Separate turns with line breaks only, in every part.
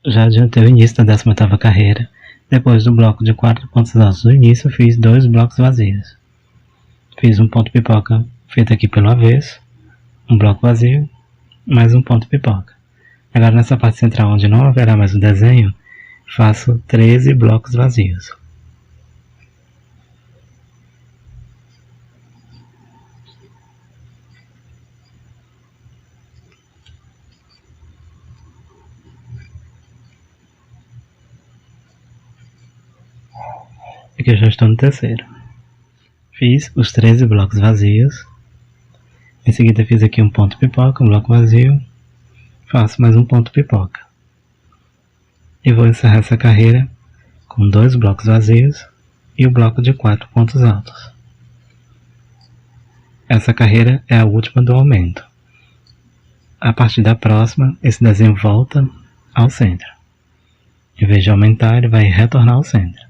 Já adiantei o início da 18ª carreira. Depois do bloco de 4 pontos altos do início, fiz 2 blocos vazios. Fiz um ponto pipoca feito aqui pelo avesso, um bloco vazio, mais um ponto pipoca. Agora nessa parte central onde não haverá mais o desenho, faço 13 blocos vazios. Aqui eu já estou no terceiro. Fiz os 13 blocos vazios. Em seguida fiz aqui um ponto pipoca, um bloco vazio. Faço mais um ponto pipoca. E vou encerrar essa carreira com 2 blocos vazios e o bloco de 4 pontos altos. Essa carreira é a última do aumento. A partir da próxima, esse desenho volta ao centro. Em vez de aumentar, ele vai retornar ao centro.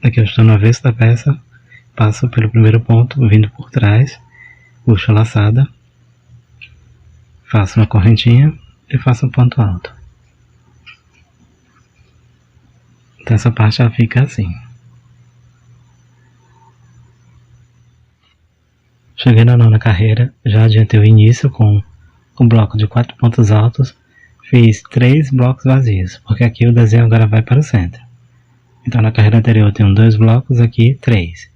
Aqui eu estou no avesso da peça, passo pelo primeiro ponto, vindo por trás, puxo a laçada, faço uma correntinha e faço um ponto alto. Então essa parte já fica assim. Cheguei na 9ª carreira, já adiantei o início com um bloco de 4 pontos altos, fiz 3 blocos vazios, porque aqui o desenho agora vai para o centro. Então na carreira anterior eu tenho 2 blocos, aqui 3.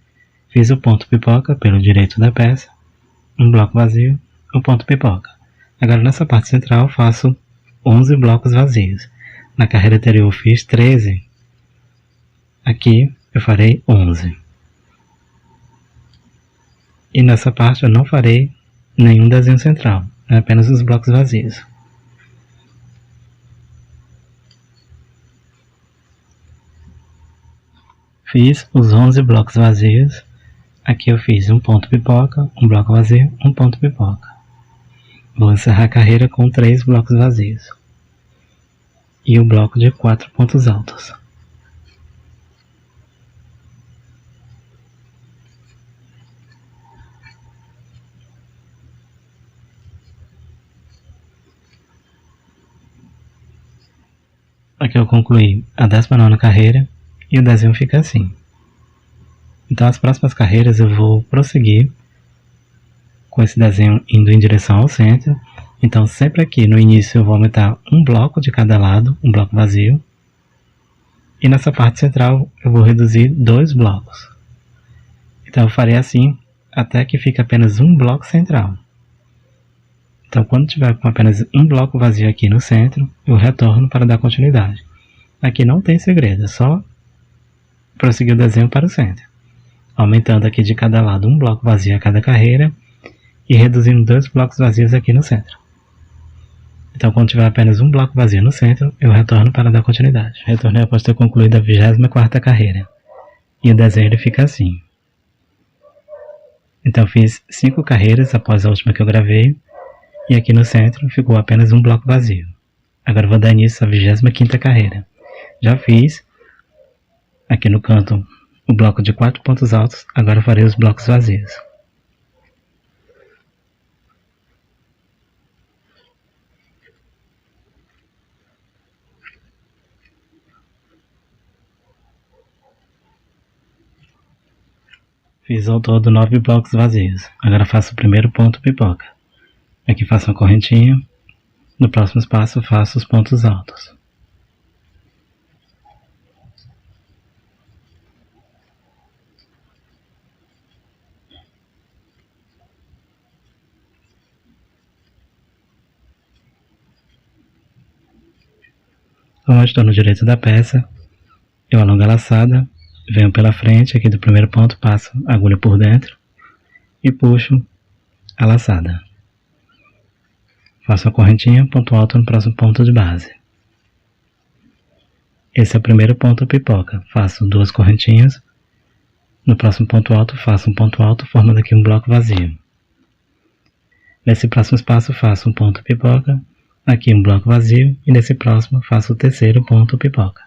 Fiz o ponto pipoca pelo direito da peça, um bloco vazio, um ponto pipoca. Agora nessa parte central faço 11 blocos vazios. Na carreira anterior eu fiz 13, aqui eu farei 11. E nessa parte eu não farei nenhum desenho central, apenas os blocos vazios. Fiz os 11 blocos vazios. Aqui eu fiz um ponto pipoca, um bloco vazio, um ponto pipoca. Vou encerrar a carreira com 3 blocos vazios. E o bloco de 4 pontos altos. Aqui eu concluí a 19ª carreira. E o desenho fica assim. Então as próximas carreiras eu vou prosseguir com esse desenho indo em direção ao centro. Então sempre aqui no início eu vou aumentar um bloco de cada lado, um bloco vazio. E nessa parte central eu vou reduzir 2 blocos. Então eu farei assim até que fique apenas um bloco central. Então quando tiver com apenas um bloco vazio aqui no centro, eu retorno para dar continuidade. Aqui não tem segredo, é só prosseguir o desenho para o centro, aumentando aqui de cada lado um bloco vazio a cada carreira e reduzindo 2 blocos vazios aqui no centro. Então quando tiver apenas um bloco vazio no centro, eu retorno para dar continuidade. Retornei após ter concluído a 24ª carreira. E o desenho ele fica assim. Então fiz 5 carreiras após a última que eu gravei, e aqui no centro ficou apenas um bloco vazio. Agora vou dar início à 25ª carreira. Já fiz aqui no canto o bloco de 4 pontos altos, agora farei os blocos vazios. Fiz ao todo 9 blocos vazios, agora faço o primeiro ponto pipoca. Aqui faço uma correntinha, no próximo passo faço os pontos altos. Como eu estou no direito da peça, eu alongo a laçada, venho pela frente aqui do primeiro ponto, passo a agulha por dentro e puxo a laçada. Faço a correntinha, ponto alto no próximo ponto de base. Esse é o primeiro ponto pipoca. Faço 2 correntinhas, no próximo ponto alto faço um ponto alto, formando aqui um bloco vazio. Nesse próximo passo faço um ponto pipoca, aqui um bloco vazio, e nesse próximo faço o terceiro ponto pipoca.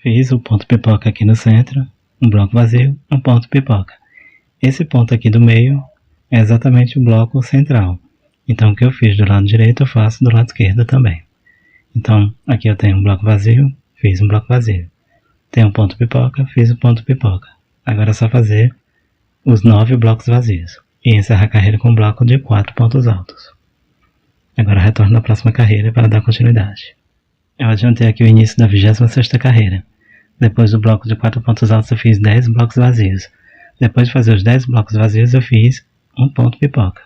Fiz o ponto pipoca aqui no centro, um bloco vazio, um ponto pipoca. Esse ponto aqui do meio é exatamente o bloco central. Então o que eu fiz do lado direito eu faço do lado esquerdo também. Então aqui eu tenho um bloco vazio, fiz um bloco vazio. Tenho um ponto pipoca, fiz o ponto pipoca. Agora é só fazer os 9 blocos vazios e encerrar a carreira com um bloco de 4 pontos altos. Agora retorno na próxima carreira para dar continuidade. Eu adiantei aqui o início da 26ª carreira. Depois do bloco de 4 pontos altos eu fiz 10 blocos vazios. Depois de fazer os 10 blocos vazios eu fiz um ponto pipoca.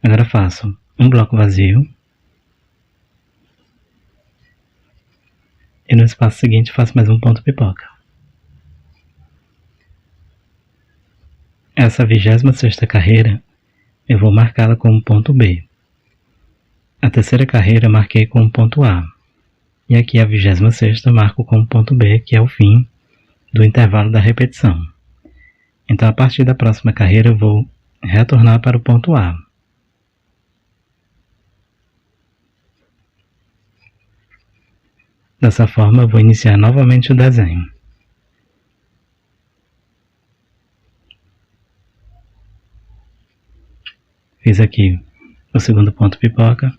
Agora faço um bloco vazio. E no espaço seguinte faço mais um ponto pipoca. Essa 26ª carreira eu vou marcá-la como ponto B. A terceira carreira eu marquei como ponto A. E aqui a 26ª eu marco como ponto B, que é o fim do intervalo da repetição. Então a partir da próxima carreira eu vou retornar para o ponto A. Dessa forma eu vou iniciar novamente o desenho. Fiz aqui o segundo ponto pipoca,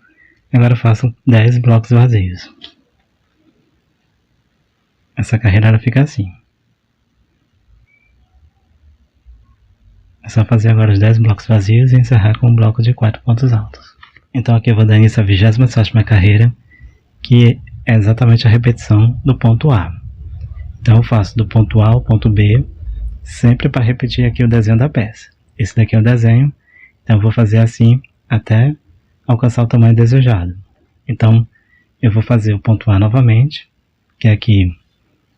agora faço 10 blocos vazios. Essa carreira ela fica assim. É só fazer agora os 10 blocos vazios e encerrar com um bloco de 4 pontos altos. Então aqui eu vou dar início à 27ª carreira, que é exatamente a repetição do ponto A. Então eu faço do ponto A ao ponto B, sempre para repetir aqui o desenho da peça. Esse daqui é o desenho, então eu vou fazer assim até alcançar o tamanho desejado. Então eu vou fazer o ponto A novamente, que é aqui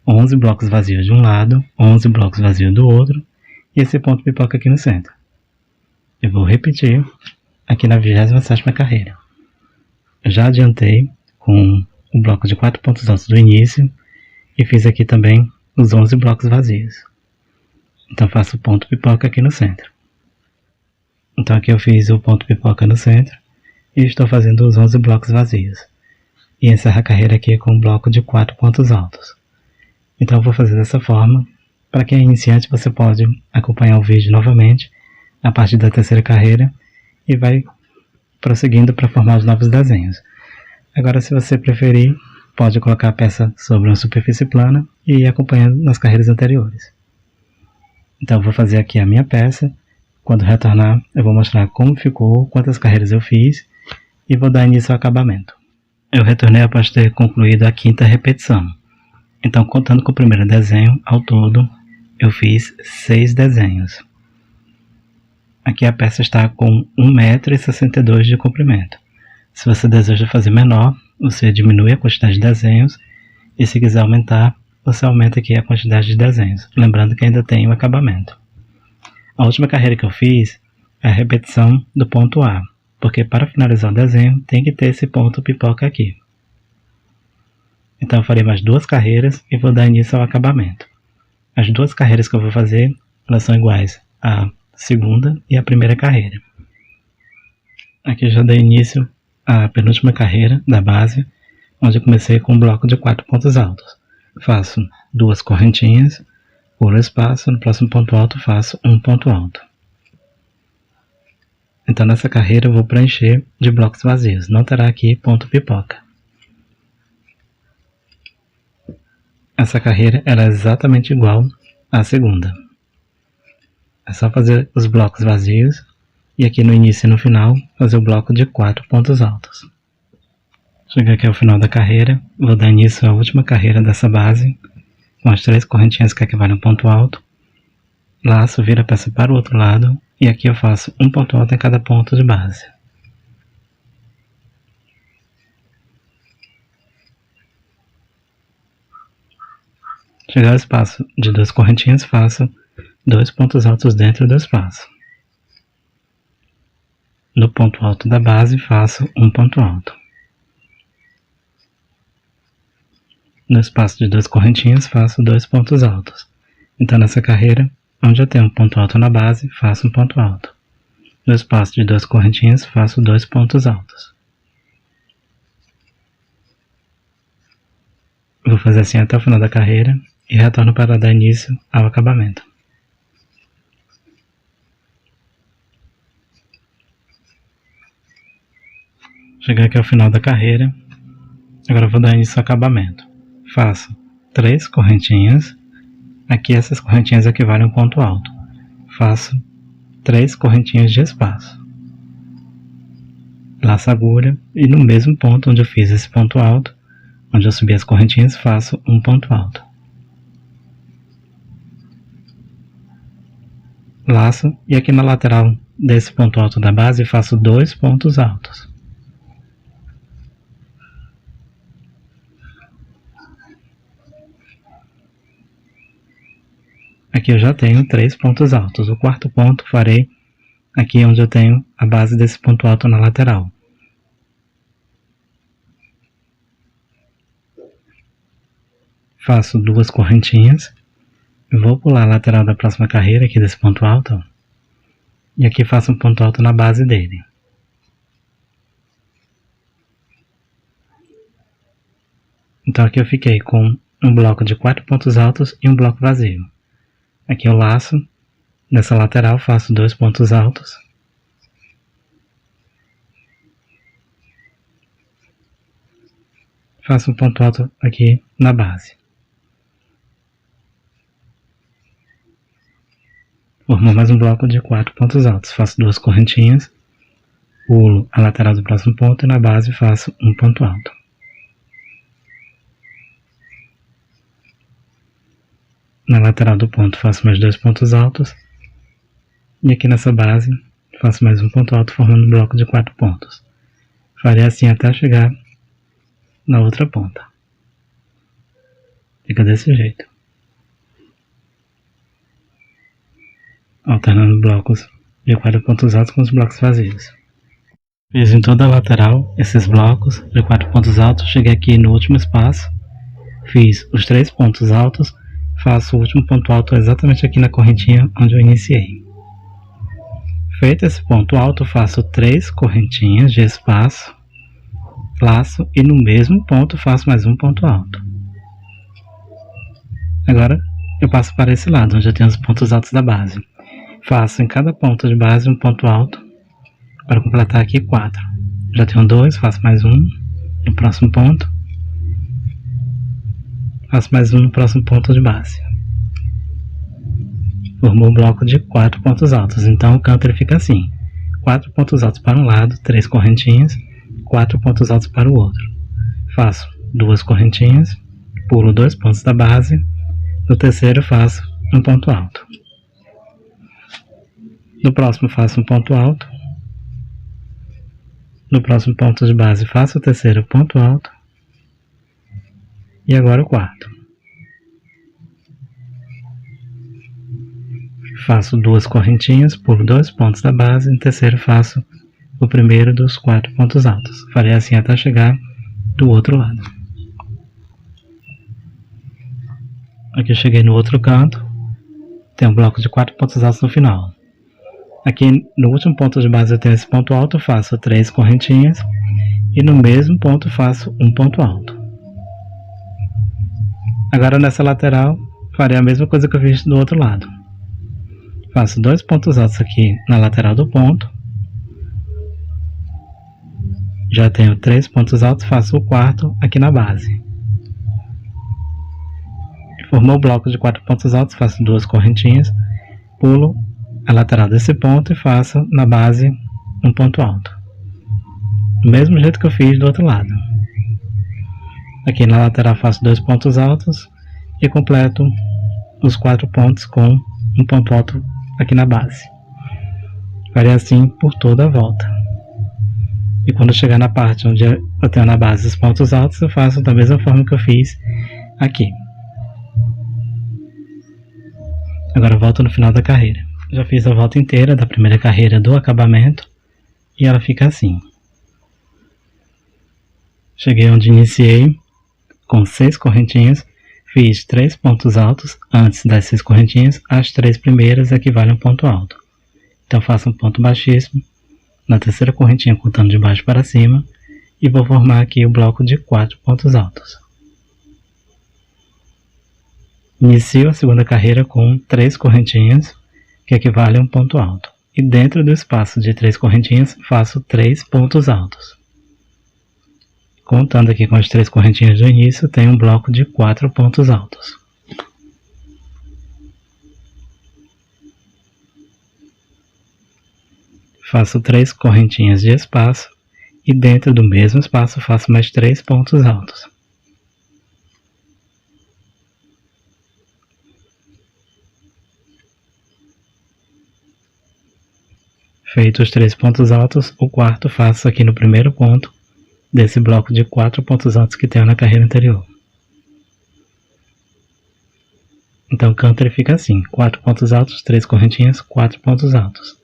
11 blocos vazios de um lado, 11 blocos vazios do outro, e esse ponto pipoca aqui no centro. Eu vou repetir aqui na 27ª carreira. Eu já adiantei com o bloco de 4 pontos altos do início e fiz aqui também os 11 blocos vazios. Então faço o ponto pipoca aqui no centro. Então aqui eu fiz o ponto pipoca no centro e estou fazendo os 11 blocos vazios. E encerro a carreira aqui com um bloco de 4 pontos altos. Então eu vou fazer dessa forma. Para quem é iniciante você pode acompanhar o vídeo novamente a partir da terceira carreira e vai prosseguindo para formar os novos desenhos. Agora se você preferir, pode colocar a peça sobre uma superfície plana e ir acompanhando nas carreiras anteriores. Então eu vou fazer aqui a minha peça. Quando retornar, eu vou mostrar como ficou, quantas carreiras eu fiz e vou dar início ao acabamento. Eu retornei após ter concluído a 5ª repetição. Então, contando com o primeiro desenho, ao todo, eu fiz 6 desenhos. Aqui a peça está com 1,62 m de comprimento. Se você deseja fazer menor, você diminui a quantidade de desenhos e se quiser aumentar, você aumenta aqui a quantidade de desenhos. Lembrando que ainda tem o acabamento. A última carreira que eu fiz é a repetição do ponto A, porque para finalizar o desenho tem que ter esse ponto pipoca aqui. Então eu farei mais 2 carreiras e vou dar início ao acabamento. As 2 carreiras que eu vou fazer, elas são iguais à segunda e à primeira carreira. Aqui eu já dei início à penúltima carreira da base, onde eu comecei com um bloco de 4 pontos altos. Faço 2 correntinhas, pulo espaço, no próximo ponto alto faço um ponto alto. Então nessa carreira eu vou preencher de blocos vazios, não terá aqui ponto pipoca. Essa carreira ela é exatamente igual à segunda. É só fazer os blocos vazios e aqui no início e no final fazer o bloco de 4 pontos altos. Cheguei aqui ao final da carreira, vou dar início à última carreira dessa base, com as 3 correntinhas que equivalem a um ponto alto. Laço, viro a peça para o outro lado e aqui eu faço um ponto alto em cada ponto de base. Chegar ao espaço de 2 correntinhas, faço 2 pontos altos dentro do espaço. No ponto alto da base, faço um ponto alto. No espaço de 2 correntinhas, faço 2 pontos altos. Então nessa carreira, onde eu tenho um ponto alto na base, faço um ponto alto. No espaço de 2 correntinhas, faço 2 pontos altos. Vou fazer assim até o final da carreira e retorno para dar início ao acabamento. Cheguei aqui ao final da carreira, agora vou dar início ao acabamento. Faço 3 correntinhas, aqui essas correntinhas equivalem a um ponto alto. Faço 3 correntinhas de espaço. Laço a agulha e no mesmo ponto onde eu fiz esse ponto alto, onde eu subi as correntinhas, faço um ponto alto. Laço e aqui na lateral desse ponto alto da base faço 2 pontos altos. Aqui eu já tenho 3 pontos altos. O quarto ponto farei aqui onde eu tenho a base desse ponto alto na lateral. Faço 2 correntinhas. Vou pular a lateral da próxima carreira aqui desse ponto alto. E aqui faço um ponto alto na base dele. Então aqui eu fiquei com um bloco de 4 pontos altos e um bloco vazio. Aqui eu laço, nessa lateral faço 2 pontos altos. Faço um ponto alto aqui na base. Formou mais um bloco de 4 pontos altos. Faço 2 correntinhas, pulo a lateral do próximo ponto e na base faço um ponto alto. Na lateral do ponto faço mais 2 pontos altos. E aqui nessa base faço mais um ponto alto formando um bloco de 4 pontos. Farei assim até chegar na outra ponta. Fica desse jeito. Alternando blocos de 4 pontos altos com os blocos vazios. Fiz em toda a lateral esses blocos de 4 pontos altos. Cheguei aqui no último espaço. Fiz os 3 pontos altos. Faço o último ponto alto exatamente aqui na correntinha onde eu iniciei. Feito esse ponto alto, faço 3 correntinhas de espaço, laço e no mesmo ponto faço mais um ponto alto. Agora eu passo para esse lado, onde eu tenho os pontos altos da base. Faço em cada ponto de base um ponto alto, para completar aqui 4. Já tenho 2, faço mais um no próximo ponto. Faço mais um no próximo ponto de base. Formou um bloco de 4 pontos altos. Então o canto ele fica assim. 4 pontos altos para um lado, 3 correntinhas, 4 pontos altos para o outro. Faço 2 correntinhas, pulo 2 pontos da base. No terceiro faço um ponto alto. No próximo faço um ponto alto. No próximo ponto de base faço o terceiro ponto alto. E agora o quarto. Faço 2 correntinhas, pulo 2 pontos da base, no terceiro faço o primeiro dos 4 pontos altos. Farei assim até chegar do outro lado. Aqui eu cheguei no outro canto, tem um bloco de 4 pontos altos no final. Aqui no último ponto de base eu tenho esse ponto alto, faço 3 correntinhas e no mesmo ponto faço um ponto alto. Agora nessa lateral, farei a mesma coisa que eu fiz do outro lado. Faço 2 pontos altos aqui na lateral do ponto. Já tenho 3 pontos altos, faço o quarto aqui na base. Formou o bloco de 4 pontos altos, faço 2 correntinhas, pulo a lateral desse ponto e faço na base um ponto alto. Do mesmo jeito que eu fiz do outro lado. Aqui na lateral faço 2 pontos altos e completo os 4 pontos com um ponto alto aqui na base. Farei assim por toda a volta. E quando chegar na parte onde eu tenho na base os pontos altos, eu faço da mesma forma que eu fiz aqui. Agora eu volto no final da carreira. Já fiz a volta inteira da primeira carreira do acabamento e ela fica assim. Cheguei onde iniciei com 6 correntinhas, fiz 3 pontos altos antes das 6 correntinhas, as 3 primeiras equivalem a um ponto alto. Então faço um ponto baixíssimo na terceira correntinha contando de baixo para cima e vou formar aqui o bloco de 4 pontos altos. Inicio a segunda carreira com 3 correntinhas, que equivale a um ponto alto. E dentro do espaço de 3 correntinhas, faço 3 pontos altos. Contando aqui com as 3 correntinhas do início, tenho um bloco de 4 pontos altos. Faço 3 correntinhas de espaço e dentro do mesmo espaço faço mais 3 pontos altos. Feitos os 3 pontos altos, o quarto faço aqui no primeiro ponto desse bloco de 4 pontos altos que tenho na carreira anterior. Então o canto ele fica assim, 4 pontos altos, 3 correntinhas, 4 pontos altos.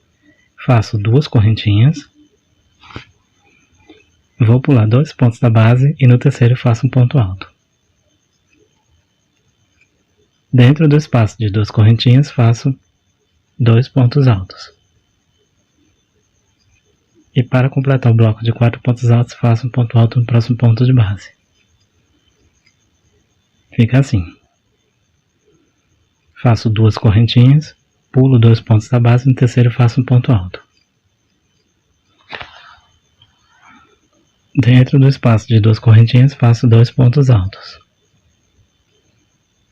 Faço 2 correntinhas, vou pular 2 pontos da base e no terceiro faço um ponto alto. Dentro do espaço de 2 correntinhas faço 2 pontos altos. E para completar o bloco de 4 pontos altos faço um ponto alto no próximo ponto de base. Fica assim. Faço 2 correntinhas, pulo 2 pontos da base e no terceiro faço um ponto alto. Dentro do espaço de 2 correntinhas faço 2 pontos altos.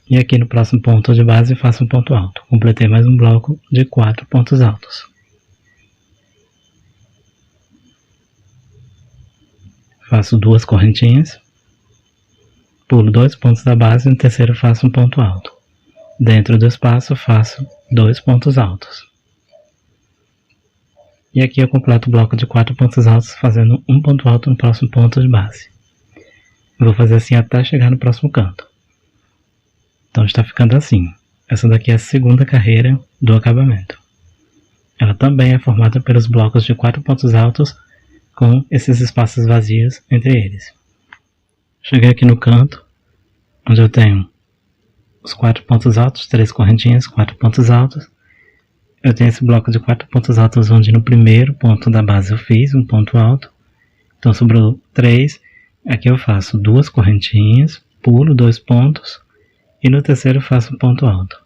E aqui no próximo ponto de base faço um ponto alto. Completei mais um bloco de 4 pontos altos. Faço 2 correntinhas, pulo 2 pontos da base e no terceiro faço um ponto alto. Dentro do espaço faço 2 pontos altos. E aqui eu completo o bloco de 4 pontos altos fazendo um ponto alto no próximo ponto de base. Vou fazer assim até chegar no próximo canto. Então está ficando assim. Essa daqui é a segunda carreira do acabamento. Ela também é formada pelos blocos de 4 pontos altos com esses espaços vazios entre eles. Cheguei aqui no canto, onde eu tenho os 4 pontos altos, 3 correntinhas, 4 pontos altos. Eu tenho esse bloco de 4 pontos altos onde no primeiro ponto da base eu fiz um ponto alto. Então sobrou 3. Aqui eu faço 2 correntinhas, pulo 2 pontos e no terceiro faço um ponto alto.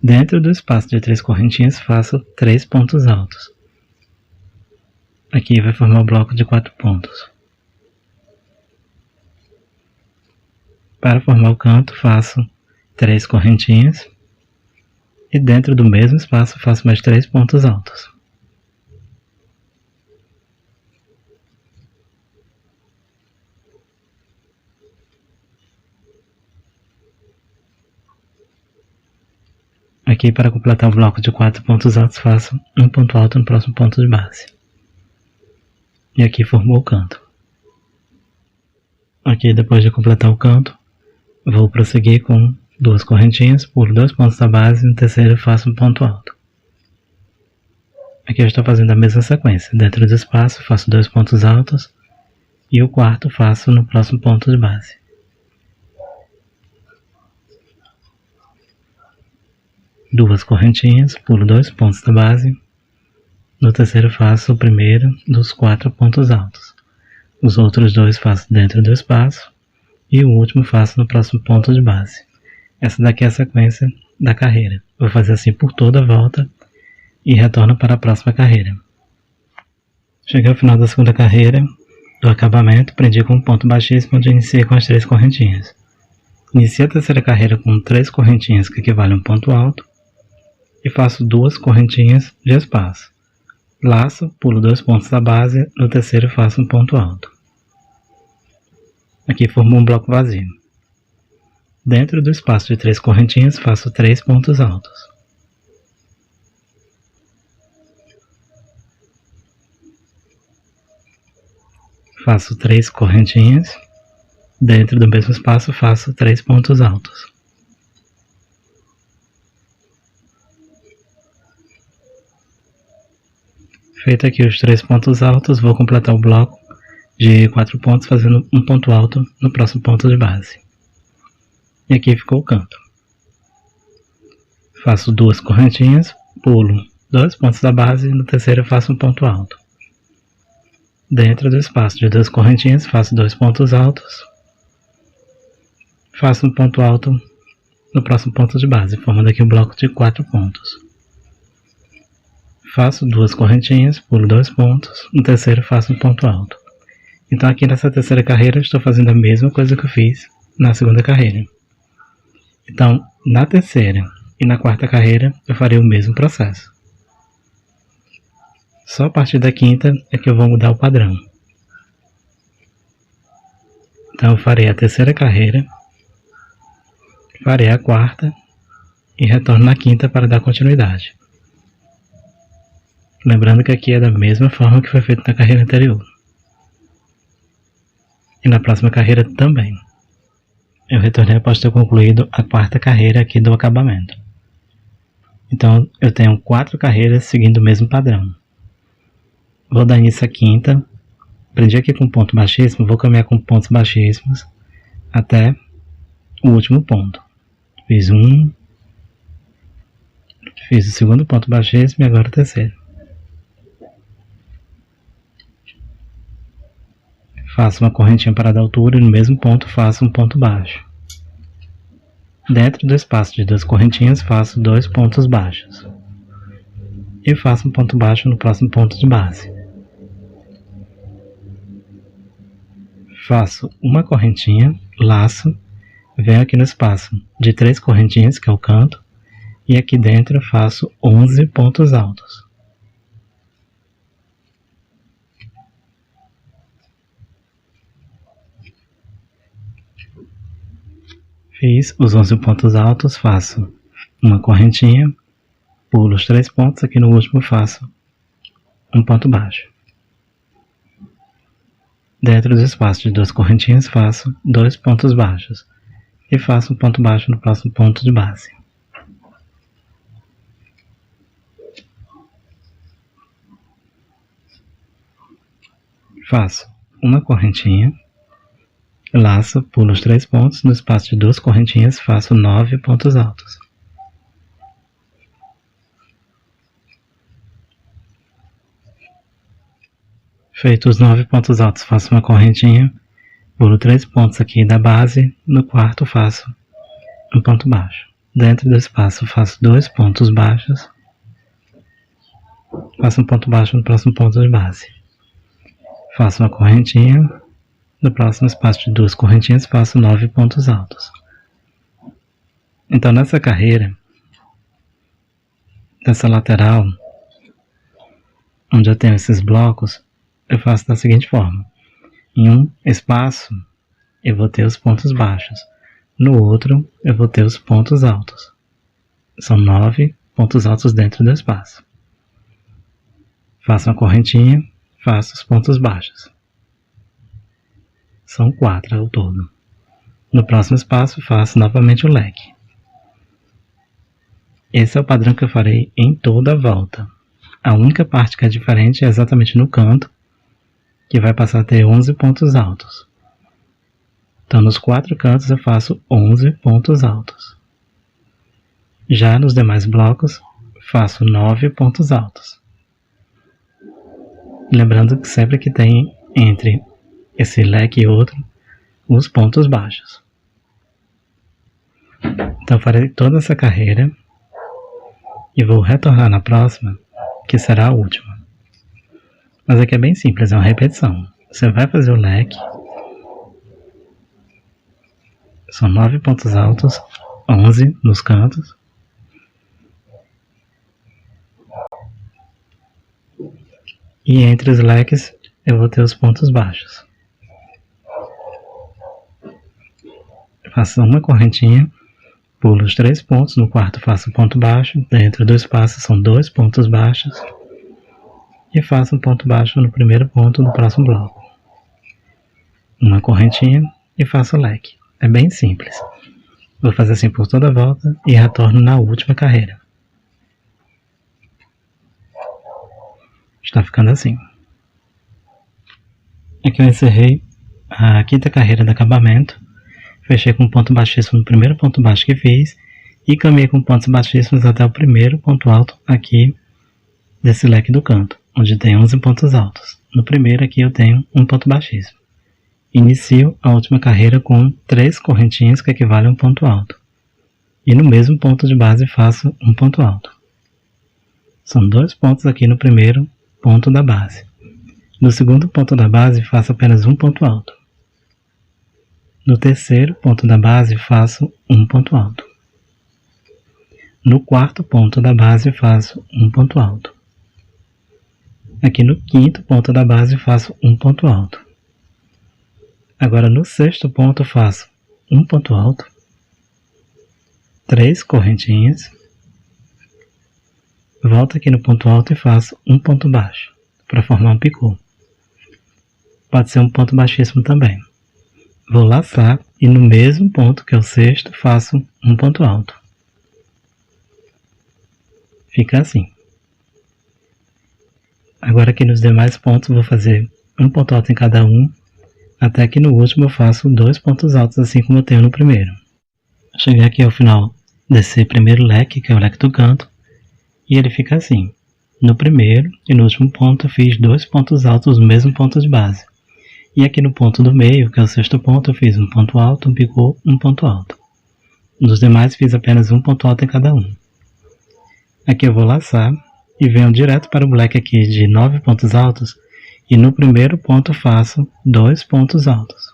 Dentro do espaço de 3 correntinhas faço 3 pontos altos. Aqui vai formar o bloco de 4 pontos. Para formar o canto faço 3 correntinhas e dentro do mesmo espaço faço mais 3 pontos altos. Aqui para completar o bloco de 4 pontos altos faço um ponto alto no próximo ponto de base. E aqui formou o canto. Aqui depois de completar o canto, vou prosseguir com 2 correntinhas, pulo 2 pontos da base e no terceiro faço um ponto alto. Aqui eu estou fazendo a mesma sequência. Dentro do espaço faço 2 pontos altos e o quarto faço no próximo ponto de base. Duas correntinhas, pulo 2 pontos da base. No terceiro faço o primeiro dos 4 pontos altos. Os outros 2 faço dentro do espaço e o último faço no próximo ponto de base. Essa daqui é a sequência da carreira. Vou fazer assim por toda a volta e retorno para a próxima carreira. Cheguei ao final da segunda carreira do acabamento, prendi com um ponto baixíssimo onde iniciei com as 3 correntinhas. Iniciei a terceira carreira com 3 correntinhas que equivalem a um ponto alto e faço 2 correntinhas de espaço. Laço, pulo 2 pontos da base, no terceiro faço um ponto alto. Aqui formou um bloco vazio. Dentro do espaço de 3 correntinhas faço 3 pontos altos. Faço 3 correntinhas. Dentro do mesmo espaço faço 3 pontos altos. Feito aqui os 3 pontos altos, vou completar o bloco de 4 pontos fazendo um ponto alto no próximo ponto de base. E aqui ficou o canto. Faço 2 correntinhas, pulo 2 pontos da base e no terceiro faço um ponto alto. Dentro do espaço de 2 correntinhas faço 2 pontos altos. faço um ponto alto no próximo ponto de base, formando aqui um bloco de 4 pontos. Faço 2 correntinhas, pulo 2 pontos, no terceiro faço um ponto alto. Então aqui nessa terceira carreira estou fazendo a mesma coisa que eu fiz na segunda carreira. Então na terceira e na quarta carreira eu farei o mesmo processo. Só a partir da quinta é que eu vou mudar o padrão. Então eu farei a terceira carreira, farei a quarta e retorno na quinta para dar continuidade. Lembrando que aqui é da mesma forma que foi feito na carreira anterior. E na próxima carreira também. Eu retornei após ter concluído a quarta carreira aqui do acabamento. Então eu tenho 4 carreiras seguindo o mesmo padrão. Vou dar início à quinta. Prendi aqui com ponto baixíssimo, vou caminhar com pontos baixíssimos até o último ponto. Fiz um, fiz o segundo ponto baixíssimo e agora o terceiro. Faço uma correntinha para dar altura e no mesmo ponto faço um ponto baixo. Dentro do espaço de 2 correntinhas faço 2 pontos baixos. E faço um ponto baixo no próximo ponto de base. Faço uma correntinha, laço, venho aqui no espaço de 3 correntinhas, que é o canto, e aqui dentro faço 11 pontos altos. Fiz os 11 pontos altos, faço uma correntinha, pulo os 3 pontos, aqui no último faço um ponto baixo. Dentro do espaço de 2 correntinhas faço 2 pontos baixos e faço um ponto baixo no próximo ponto de base. Faço uma correntinha, laço, pulo os 3 pontos, no espaço de 2 correntinhas faço 9 pontos altos. Feito os 9 pontos altos, faço uma correntinha, pulo 3 pontos aqui da base, no quarto faço um ponto baixo. Dentro do espaço faço 2 pontos baixos, faço um ponto baixo no próximo ponto de base. Faço uma correntinha, no próximo espaço de 2 correntinhas faço 9 pontos altos. Então nessa carreira, nessa lateral, onde eu tenho esses blocos, eu faço da seguinte forma. Em um espaço eu vou ter os pontos baixos, no outro eu vou ter os pontos altos. São 9 pontos altos dentro do espaço. Faço uma correntinha, faço os pontos baixos. São 4 ao todo. No próximo espaço faço novamente o leque. Esse é o padrão que eu farei em toda a volta. A única parte que é diferente é exatamente no canto, que vai passar a ter 11 pontos altos. Então nos 4 cantos eu faço 11 pontos altos. Já nos demais blocos faço 9 pontos altos. Lembrando que sempre que tem entre esse leque e outro, os pontos baixos. Então farei toda essa carreira e vou retornar na próxima, que será a última. Mas aqui é bem simples, é uma repetição. Você vai fazer o leque, são 9 pontos altos, 11 nos cantos. E entre os leques eu vou ter os pontos baixos. Faço uma correntinha, pulo os 3 pontos, no quarto faço um ponto baixo, dentro do espaço são 2 pontos baixos, e faço um ponto baixo no primeiro ponto do próximo bloco. Uma correntinha e faço o leque. É bem simples. Vou fazer assim por toda a volta e retorno na última carreira. Está ficando assim. Aqui eu encerrei a quinta carreira de acabamento. Fechei com um ponto baixíssimo no primeiro ponto baixo que fiz e caminhei com pontos baixíssimos até o primeiro ponto alto aqui desse leque do canto, onde tem 11 pontos altos. No primeiro aqui eu tenho um ponto baixíssimo. inicio a última carreira com 3 correntinhas que equivalem a um ponto alto. E no mesmo ponto de base faço um ponto alto. São 2 pontos aqui no primeiro ponto da base. No segundo ponto da base faço apenas um ponto alto. No terceiro ponto da base faço um ponto alto. No quarto ponto da base faço um ponto alto. Aqui no quinto ponto da base faço um ponto alto. Agora no sexto ponto faço um ponto alto, 3 correntinhas, volto aqui no ponto alto e faço um ponto baixo, para formar um picô. Pode ser um ponto baixíssimo também. Vou laçar e no mesmo ponto que é o sexto faço um ponto alto. Fica assim. Agora aqui nos demais pontos vou fazer um ponto alto em cada um, até que no último eu faço 2 pontos altos assim como eu tenho no primeiro. Cheguei aqui ao final desse primeiro leque, que é o leque do canto, e ele fica assim. No primeiro e no último ponto eu fiz 2 pontos altos no mesmo ponto de base. E aqui no ponto do meio, que é o sexto ponto, eu fiz um ponto alto, um picô, um ponto alto. Nos demais fiz apenas um ponto alto em cada um. Aqui eu vou laçar e venho direto para o leque aqui de 9 pontos altos, e no primeiro ponto faço 2 pontos altos.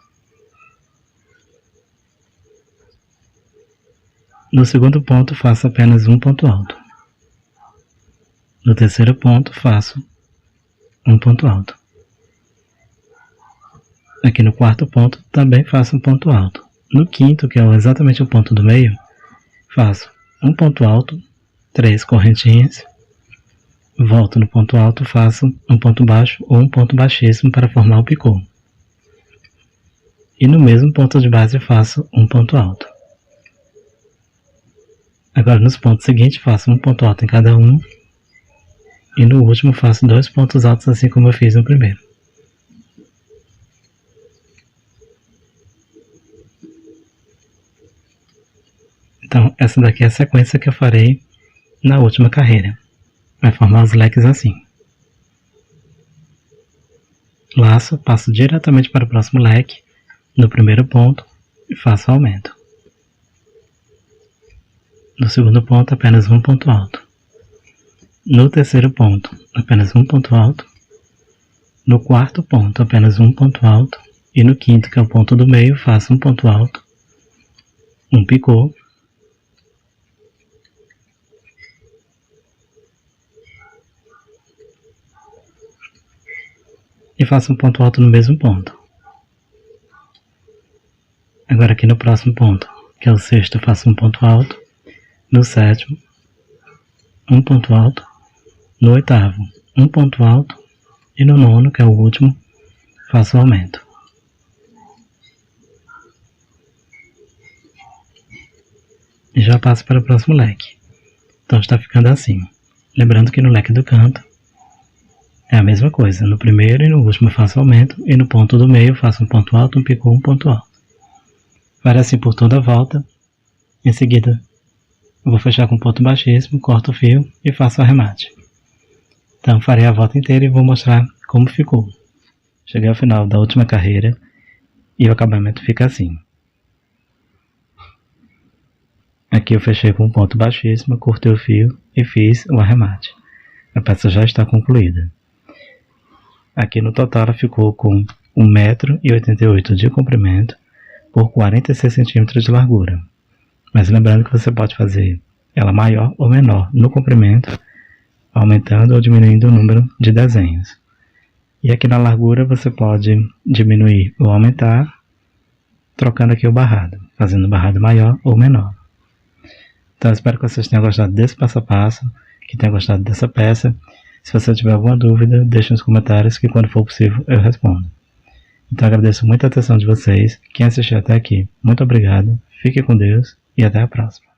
No segundo ponto faço apenas um ponto alto. No terceiro ponto faço um ponto alto. Aqui no quarto ponto também faço um ponto alto. No quinto, que é exatamente o ponto do meio, faço um ponto alto, 3 correntinhas, volto no ponto alto, faço um ponto baixo ou um ponto baixíssimo para formar o picô. E no mesmo ponto de base faço um ponto alto. Agora nos pontos seguintes faço um ponto alto em cada um, e no último faço 2 pontos altos assim como eu fiz no primeiro. Então essa daqui é a sequência que eu farei na última carreira. Vai formar os leques assim. Laço, passo diretamente para o próximo leque, no primeiro ponto, e faço aumento. No segundo ponto, apenas um ponto alto. No terceiro ponto, apenas um ponto alto. No quarto ponto, apenas um ponto alto. E no quinto, que é o ponto do meio, faço um ponto alto, um picô, e faço um ponto alto no mesmo ponto. Agora aqui no próximo ponto, que é o sexto, faço um ponto alto. No sétimo, um ponto alto. No oitavo, um ponto alto. E no nono, que é o último, faço o aumento. E já passo para o próximo leque. Então está ficando assim. Lembrando que no leque do canto é a mesma coisa. No primeiro e no último faço aumento. E no ponto do meio faço um ponto alto, um picô, um ponto alto. Vai assim por toda a volta. Em seguida, eu vou fechar com ponto baixíssimo, corto o fio e faço o arremate. Então farei a volta inteira e vou mostrar como ficou. Cheguei ao final da última carreira e o acabamento fica assim. Aqui eu fechei com um ponto baixíssimo, cortei o fio e fiz o arremate. A peça já está concluída. Aqui no total ela ficou com 1,88 m de comprimento por 46 cm de largura. Mas lembrando que você pode fazer ela maior ou menor no comprimento, aumentando ou diminuindo o número de desenhos. E aqui na largura você pode diminuir ou aumentar, trocando aqui o barrado, fazendo o barrado maior ou menor. Então eu espero que vocês tenham gostado desse passo a passo, que tenham gostado dessa peça. Se você tiver alguma dúvida, deixe nos comentários que quando for possível eu respondo. Então agradeço muito a atenção de vocês. Quem assistiu até aqui, muito obrigado, fique com Deus e até a próxima.